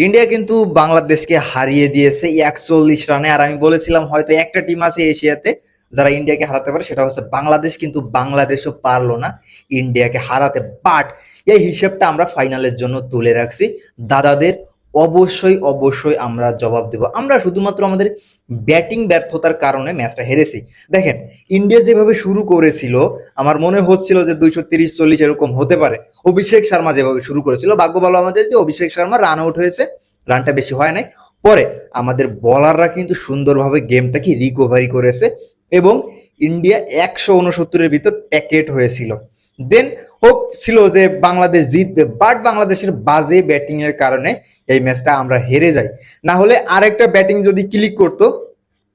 India কিন্তু বাংলাদেশকে হারিয়ে দিয়েছে 41 রানে। আর আমি বলেছিলাম হয়তো একটা টিম আছে এশিয়াতে যারা ইন্ডিয়াকে হারাতে পারে, সেটা হচ্ছে বাংলাদেশ। কিন্তু বাংলাদেশও পারলো না ইন্ডিয়াকে হারাতে। বাট এই হিসেবটা আমরা ফাইনালের জন্য তুলে রাখছি। দাদাদের অবশ্যই অবশ্যই আমরা জবাব দেব। আমরা শুধুমাত্র আমাদের ব্যাটিং ব্যর্থতার কারণে ম্যাচটা হেরেছি। দেখেন, ইন্ডিয়া যেভাবে শুরু করেছিল আমার মনে হচ্ছিল যে 230-40 এরকম হতে পারে। অভিষেক শর্মা যেভাবে শুরু করেছিল, ভাগ্য ভালো আমাদের যে অভিষেক শর্মা রান আউট হয়েছে, রানটা বেশি হয় নাই। পরে আমাদের বলাররা কিন্তু সুন্দরভাবে গেমটাকে রিকভারি করেছে এবং ইন্ডিয়া 169-এর ভিতর প্যাকেট হয়েছিল। দেন হোপ ছিল যে বাংলাদেশ জিতবে, বাট বাংলাদেশের বাজে ব্যাটিং এর কারণে এই ম্যাচটা আমরা হেরে যাই। না হলে আরেকটা ব্যাটিং যদি ক্লিক করতো,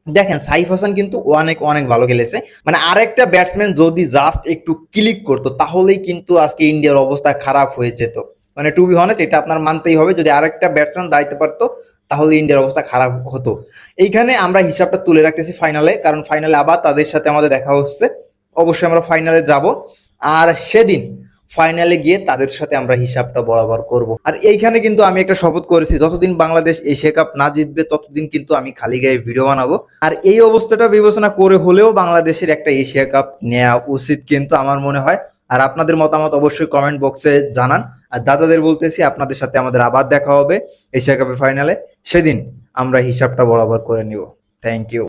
দেখেন সাইফ হাসান কিন্তু অনেক অনেক ভালো খেলেছে। মানে আরেকটা ব্যাটসম্যান যদি জাস্ট একটু ক্লিক করতো তাহলেই কিন্তু আজকে ইন্ডিয়ার অবস্থা খারাপ হয়ে যেত। মানে টু বি হনেস্ট, এটা আপনার মানতেই হবে, যদি আরেকটা ব্যাটসম্যান দাঁড়াইতে পারতো তাহলে ইন্ডিয়ার অবস্থা খারাপ হতো। এইখানে আমরা হিসাবটা তুলে রাখতেছি ফাইনালে, কারণ ফাইনালে আবার তাদের সাথে আমাদের দেখা হচ্ছে। অবশ্যই আমরা ফাইনালে যাব, আর সেদিন ফাইনালে গিয়ে তাদের সাথে আমরা হিসাবটা বরাবর করব। আর এইখানে কিন্তু আমি একটা শপথ করেছি, যতদিন বাংলাদেশ এশিয়া কাপ না জিতবে ততদিন কিন্তু আমি খালি গায়ে ভিডিও বানাবো। আর এই অবস্থাটা বিবেচনা করে হলেও বাংলাদেশের একটা এশিয়া কাপ নেওয়া উচিত কিন্তু আমার মনে হয়। আর আপনাদের মতামত অবশ্যই কমেন্ট বক্সে জানান। আর দাদাদের বলতেছি, আপনাদের সাথে আমাদের আবার দেখা হবে এশিয়া কাপের ফাইনালে। সেদিন আমরা হিসাবটা বরাবর করে নিব। Thank you.